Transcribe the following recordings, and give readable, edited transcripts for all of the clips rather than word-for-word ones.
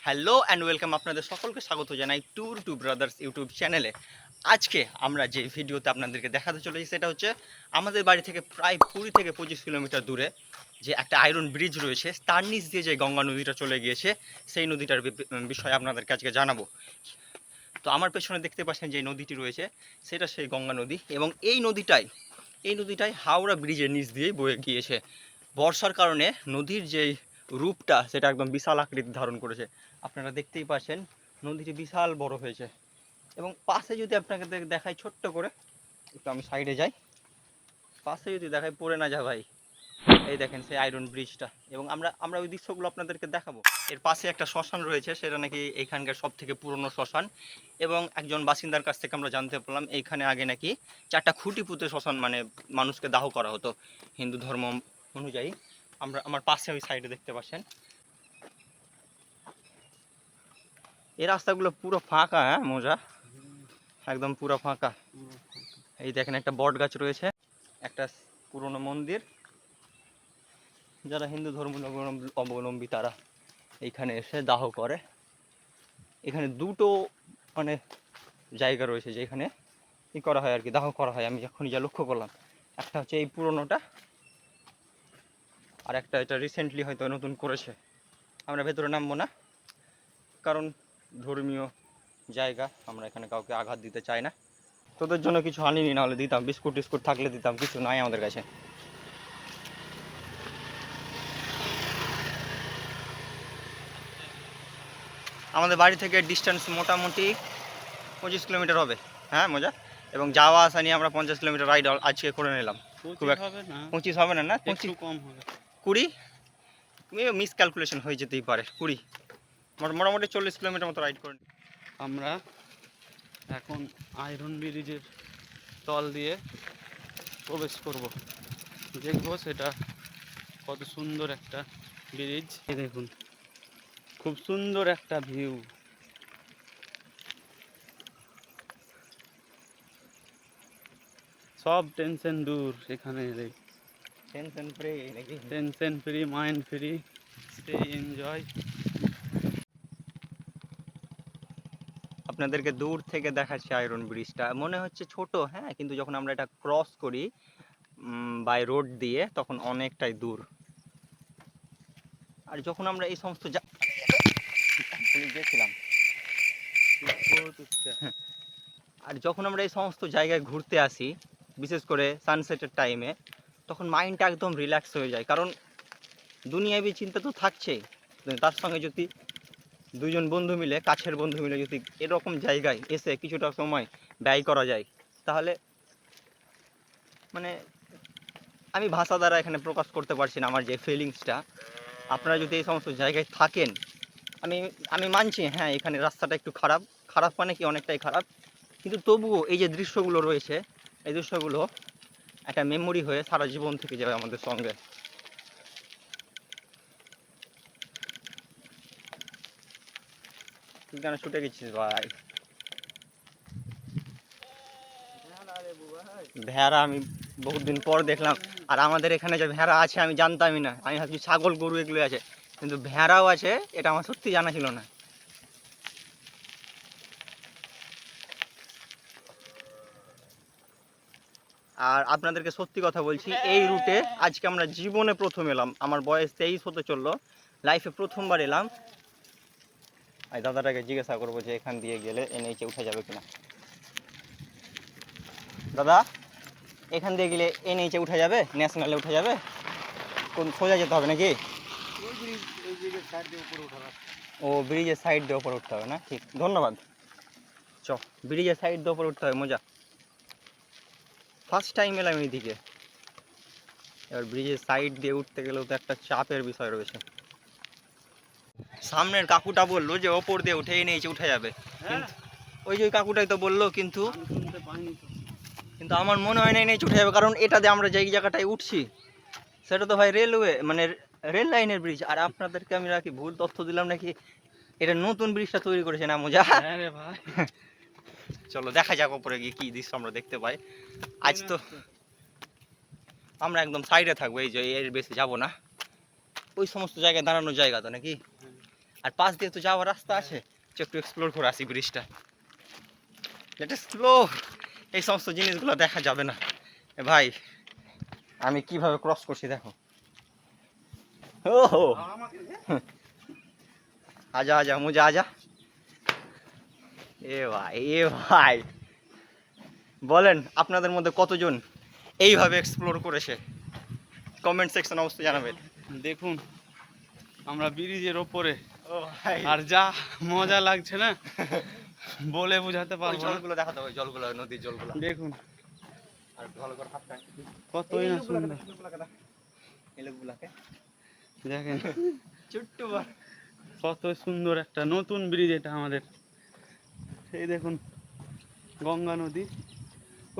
Hello and welcome, আপনাদের সকলকে স্বাগত জানাই ট্যুর টু ব্রাদার্স ইউটিউব চ্যানেলে। আজকে আমরা যে ভিডিওতে আপনাদেরকে দেখাতে চলেছি সেটা হচ্ছে আমাদের বাড়ি থেকে প্রায় 20 থেকে 25 কিলোমিটার দূরে যে একটা আয়রন ব্রিজ রয়েছে, তার নিচ দিয়ে যে গঙ্গা নদীটা চলে গিয়েছে, সেই নদীটার বিষয়ে আপনাদেরকে আজকে জানাবো। তো আমার পেছনে দেখতে পাচ্ছেন যে নদীটি রয়েছে সেটা সেই গঙ্গা নদী, এবং এই নদীটাই হাওড়া ব্রিজের নিচ দিয়েই বয়ে গিয়েছে। বর্ষার কারণে নদীর যেই রূপটা সেটা একদম বিশাল আকৃতি ধারণ করেছে। আপনারা দেখতেই পাচ্ছেন নদীটি বিশাল বড় হয়েছে। এবং পাশে যদি আপনাকে দেখাই ছোট্ট করে, একটু আমি সাইডে যাই, পাশে যদি দেখাই পড়ে না যায় ভাই, এই দেখেন সেই আয়রন ব্রিজটা। এবং আমরা ওই দৃশ্যগুলো আপনাদেরকে দেখাবো। এর পাশে একটা শ্মশান রয়েছে, সেটা নাকি এইখানকার সব থেকে পুরনো শ্মশান। এবং একজন বাসিন্দার কাছ থেকে আমরা জানতে পারলাম এইখানে আগে নাকি 4টা খুঁটি পুঁতে শ্মশান মানে মানুষকে দাহ করা হতো হিন্দু ধর্ম অনুযায়ী। আমার পাশে ওই সাইডে দেখতে পাচ্ছেন এই রাস্তাগুলো পুরো ফাঁকা, হ্যাঁ মজা, একদম পুরো ফাঁকা। এই দেখেন একটা বট গাছ রয়েছে, একটা পুরনো মন্দির। যারা হিন্দু ধর্ম অবলম্বী তারা এইখানে এসে দাহ করে। এখানে দুটো মানে জায়গা রয়েছে যেখানে ই করা হয় আর কি, দাহ করা হয়। আমি যখন যা লক্ষ্য করলাম, একটা হচ্ছে এই পুরনোটা, আর একটা এটা রিসেন্টলি হয়তো নতুন করেছে। আমরা ভেতরে নামবো না, কারণ ধর্মীয় জায়গা, আমরা এখানে কাউকে আঘাত দিতে চাই না। তোদের জন্য কিছু আনিনি, না হলে দিতাম, বিস্কুট টিস্কুট থাকলে দিতাম, কিছু নাই আমাদের কাছে। আমাদের বাড়ি থেকে ডিস্টেন্স মোটামুটি 25 কিলোমিটার হবে, হ্যাঁ মজা। এবং যাওয়া আসা নিয়ে আমরা 50 কিলোমিটার রাইড আজকে করে নিলাম। খুব একটা 25 হবে না, না 25 কম হবে, 20 মিস ক্যালকুলেশন হয়ে যেতেই পারে। 20 মোটামুটি 40 কিলোমিটার মতো রাইড করে। আমরা এখন আয়রন ব্রিজের তল দিয়ে প্রবেশ করব, দেখবো সেটা কত সুন্দর একটা ব্রিজ। এই দেখুন, খুব সুন্দর একটা ভিউ। সব টেনশন দূর এখানে এলে, টেনশন ফ্রি নাকি? Tension free, mind free, stay enjoy. আপনাদেরকে দূর থেকে দেখাচ্ছি আয়রন ব্রিজটা, মনে হচ্ছে ছোট, হ্যাঁ, কিন্তু যখন আমরা এটা ক্রস করি বাই রোড দিয়ে, তখন অনেকটাই দূর। আর যখন আমরা এই সমস্ত গেছিলাম, আর যখন আমরা এই সমস্ত জায়গায় ঘুরতে আসি, বিশেষ করে সানসেটের টাইমে, তখন মাইন্ডটা একদম রিল্যাক্স হয়ে যায়। কারণ দুনিয়াবি চিন্তা তো থাকছেই, তার সঙ্গে যদি দুজন বন্ধু মিলে, কাছের বন্ধু মিলে যদি এরকম জায়গায় এসে কিছুটা সময় ব্যয় করা যায়, তাহলে মানে আমি ভাষা দ্বারা এখানে প্রকাশ করতে পারছি না আমার যে ফিলিংসটা। আপনারা যদি এই সমস্ত জায়গায় থাকেন, আমি আমি মানছি হ্যাঁ এখানে রাস্তাটা একটু খারাপ, খারাপ মানে কি অনেকটাই খারাপ, কিন্তু তবুও এই যে দৃশ্যগুলো রয়েছে, এই দৃশ্যগুলো একটা মেমোরি হয়ে সারা জীবন থেকে যাবে আমাদের সঙ্গে। তুই কেন ছুটে গেছিস ভাই? ভেড়া আমি বহুত দিন পর দেখলাম। আর আমাদের এখানে যে ভেড়া আছে আমি জানতামই না, আমি ভাবছি ছাগল গরু এগুলো আছে, কিন্তু ভেড়াও আছে এটা আমার সত্যি জানা ছিল না। আর আপনাদেরকে সত্যি কথা বলছি, এই রুটে আজকে আমরা জীবনে প্রথম এলাম। আমার বয়স 23 হতে চললো, লাইফে প্রথমবার এলাম। আর দাদাটাকে জিজ্ঞাসা করবো যে এখান দিয়ে গেলে এনএইচে উঠা যাবে কিনা। দাদা, এখান দিয়ে গেলে এনএইচে উঠা যাবে, ন্যাশনালে উঠা যাবে? কোন সোজা যেতে হবে নাকি? ও ব্রিজের সাইড দিয়ে ওপরে উঠতে হবে না, ঠিক, ধন্যবাদ। চ, ব্রিজের সাইড দিয়ে ওপরে উঠতে হবে, মজা। ফার্স্ট টাইম এলাম এইদিকে। এবার ব্রিজের সাইড দিয়ে উঠতে গেলেও তো একটা চাপের বিষয় রয়েছে। সামনের কাকুটা বললো যে ওপর দিয়ে উঠে নিচে উঠে যাবে, কিন্তু ওই যে ওই কাকুটাই তো বললো, কিন্তু কিন্তু আমার মনে হয় না নিচে উঠে যাবে, কারণ এটা দিয়ে আমরা যেই জায়গাটায় উঠছি সেটা তো ভাই রেলওয়ে মানে রেল লাইনের ব্রিজ। আর আপনাদেরকে আমি রাখি ভুল তথ্য দিলাম নাকি এটা নতুন ব্রিজটা তৈরি করেছে না মজা। ভাই চলো দেখা যাক উপরে গিয়ে কি দৃশ্য আমরা দেখতে পাই। আজ তো আমরা একদম সাইডে থাকবো, এই যে এর বেশি যাবো না। ওই সমস্ত জায়গায় দাঁড়ানোর জায়গা তো নাকি? আর পাশ দিয়ে তো যাওয়ার রাস্তা আছে, একটু এক্সপ্লোর করে আসি ব্রিজটা। Let us explore. এই সমস্ত জিনিসগুলো দেখা যাবে না এ ভাই, আমি কিভাবে ক্রস করছি দেখো। ওহো আজা আজা মুজা আজা। এ ভাই বলেন আপনাদের মধ্যে কতজন এইভাবে এক্সপ্লোর করেছে, কমেন্ট সেকশন অবশ্যই জানাবেন। দেখুন আমরা ব্রিজের ওপরে, ও ভাই আর যা মজা লাগছে না বলে বোঝাতে ওই পারবো না। জলগুলো দেখাতে হবে, জলগুলো নদীর জলগুলো। দেখুন আর ভালো করে হাতটা কতই না সুন্দর, এই লোকগুলাকে দেখেন ছোট্ট কত সুন্দর একটা নতুন ব্রিজ এটা আমাদের। এই দেখুন গঙ্গা নদী,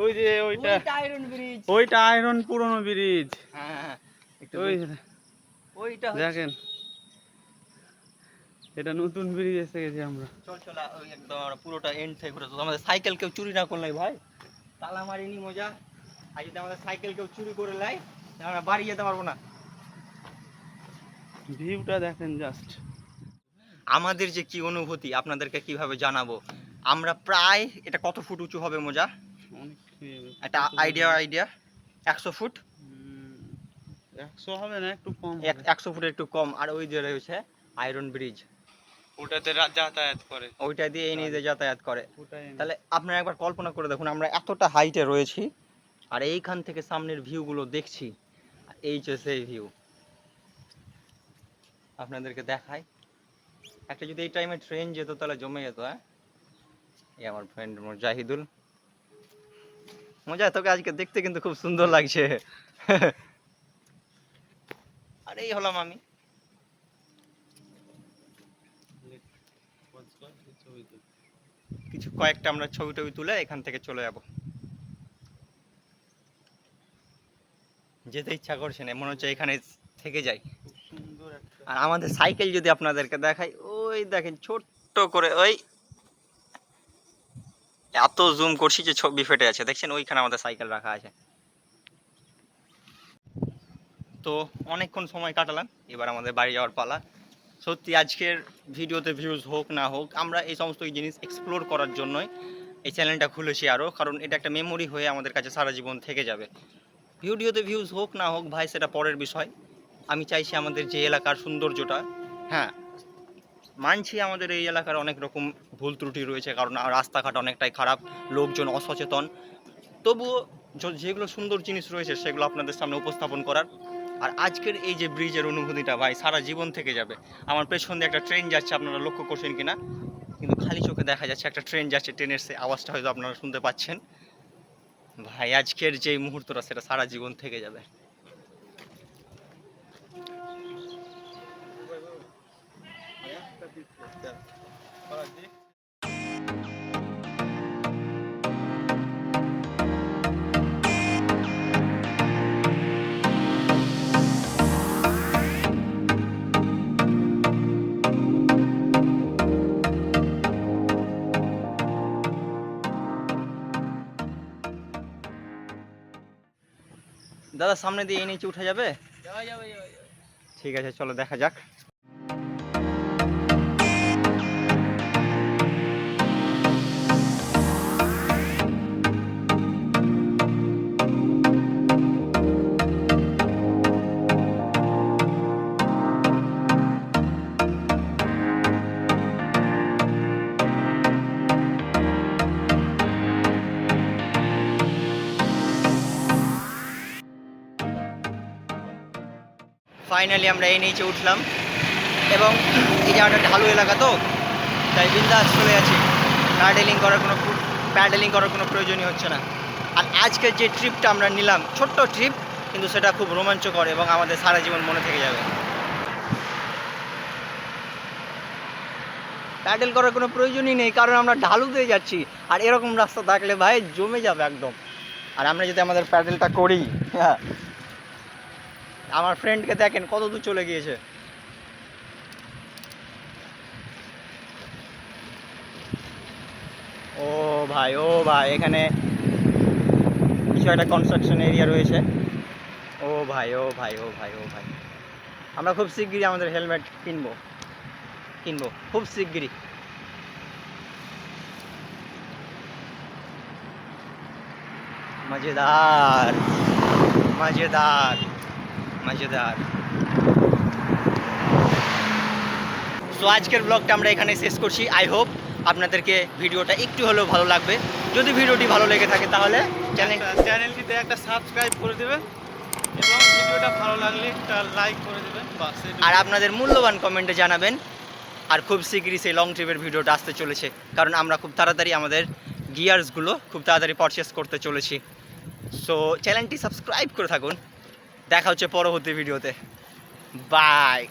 ওই যে ওইটা আয়রন ব্রিজ। ওইটা আয়রন পুরনো ব্রিজ, হ্যাঁ একটু ওই ওইটা দেখেন এটা নতুন ব্রিজ এসে গেছি আমরা। চল চল ওই একদম আমরা পুরোটা এন্ড থেকে ঘুরে। তো আমাদের সাইকেল কেউ চুরি না করলে ভাই তালা মারিনি মজা। আর যদি আমাদের সাইকেল কেউ চুরি করে লাই আমরা বাড়ি যেতে পারবো না। ভিউটা দেখেন জাস্ট। আমাদের যে কি অনুভূতি আপনাদেরকে কিভাবে জানাবো। আমরা প্রায় এটা কত ফুট উঁচু হবে মজা, অনেক একটা আইডিয়া 100 ফুট, 100 হবে না, একটু কম 100 ফুটের একটু কম। আর ওই যে রয়েছে আয়রন ব্রিজ, ওটাতে যাতায়াত করে, ওইটা দিয়ে এই নিয়ে যাতায়াত করে। ওটাই তাহলে আপনারা একবার কল্পনা করে দেখুন আমরা এতটা হাইটে রয়েছি আর এইখান থেকে সামনের ভিউগুলো দেখছি। এই যে সেই ভিউ আপনাদেরকে দেখাই। একটা যদি এই টাইমে ট্রেন যেত তাহলে জমে যেত। হ্যাঁ এই আমার ফ্রেন্ড জাহিদুল, মজা। তোকে আজকে দেখতে কিন্তু খুব সুন্দর লাগছে। আর এই হলাম আমি। কিছু কয়েকটা আমরা ছবি টবি তুলে এখান থেকে চলে যাব। যেতে ইচ্ছা করছে না, মনে হচ্ছে এখানে থেকে যাই। সুন্দর একটা। আর আমাদের সাইকেল যদি আপনাদেরকে দেখাই, ওই দেখেন ছোট্ট করে, ওই এত জুম করছি যে ছবি ফেটে আছে, দেখছেন ওইখানে আমাদের সাইকেল রাখা আছে। তো অনেকক্ষণ সময় কাটালাম, এবার আমাদের বাড়ি যাওয়ার পালা। সত্যি আজকের ভিডিওতে ভিউজ হোক না হোক, আমরা এই সমস্ত জিনিস এক্সপ্লোর করার জন্যই এই চ্যানেলটা খুলেছি আরও, কারণ এটা একটা মেমোরি হয়ে আমাদের কাছে সারা জীবন থেকে যাবে। ভিডিওতে ভিউজ হোক না হোক ভাই সেটা পরের বিষয়। আমি চাইছি আমাদের যে এলাকার সৌন্দর্যটা, হ্যাঁ মানছি আমাদের এই এলাকার অনেক রকম ভুল ত্রুটি রয়েছে, কারণ রাস্তাঘাট অনেকটাই খারাপ, লোকজন অসচেতন, তবুও যেগুলো সুন্দর জিনিস রয়েছে সেগুলো আপনাদের সামনে উপস্থাপন করার। আর আজকের এই যে ব্রিজের অনুভূতিটা ভাই সারা জীবন থেকে যাবে। আমার পেছন দিয়ে একটা ট্রেন যাচ্ছে, আপনারা লক্ষ্য করছেন কিনা কিন্তু খালি চোখে দেখা যাচ্ছে একটা ট্রেন যাচ্ছে, ট্রেনের সে আওয়াজটা হয়তো আপনারা শুনতে পাচ্ছেন। ভাই আজকের যে মুহূর্তটা সেটা সারা জীবন থেকে যাবে। দাদা সামনে দিয়ে এই নিচে উঠা যাবে? ঠিক আছে চলো দেখা যাক। ফাইনালি আমরা এই নিচে উঠলাম এবং এই জায়গাটা ঢালু এলাকা তো তাই বিন্দাস চলে যাচ্ছি, প্যাডেলিং করার কোনো প্রয়োজনই হচ্ছে না। আর আজকের যে ট্রিপটা আমরা নিলাম ছোট্ট ট্রিপ, কিন্তু সেটা খুব রোমাঞ্চকর এবং আমাদের সারা জীবন মনে থেকে যাবে। প্যাডেল করার কোনো প্রয়োজনই নেই কারণ আমরা ঢালুতে যাচ্ছি, আর এরকম রাস্তা থাকলে ভাই জমে যাবে একদম। আর আমরা যদি আমাদের প্যাডেলটা করি, হ্যাঁ আমার ফ্রেন্ডকে দেখেন কত দূর চলে গিয়েছে। ও ভাই এখানে কিছু একটা কনস্ট্রাকশন এরিয়া রয়েছে। ও ভাই আমরা খুব শিগগিরই আমাদের হেলমেট কিনবো। কিনবো খুব শিগগিরই। মজেদার মজেদার মজেদার। সো আজকের ব্লগটা আমরা এখানে শেষ করছি। আই হোপ আপনাদেরকে ভিডিওটা একটু হলেও ভালো লাগবে। যদি ভিডিওটি ভালো লেগে থাকে তাহলে চ্যানেলটিতে একটা সাবস্ক্রাইব করে দেবেন এবং ভিডিওটা ভালো লাগলে একটা লাইক করে দেবেন, বাস। আর আপনাদের মূল্যবান কমেন্টে জানাবেন। আর খুব শীঘ্রই সেই লং ট্রিপের ভিডিওটা আসতে চলেছে, কারণ আমরা খুব তাড়াতাড়ি আমাদের গিয়ার্সগুলো খুব তাড়াতাড়ি পারচেস করতে চলেছি। সো চ্যানেলটি সাবস্ক্রাইব করে থাকুন। দেখা হচ্ছে পরবর্তী ভিডিওতে। বাই।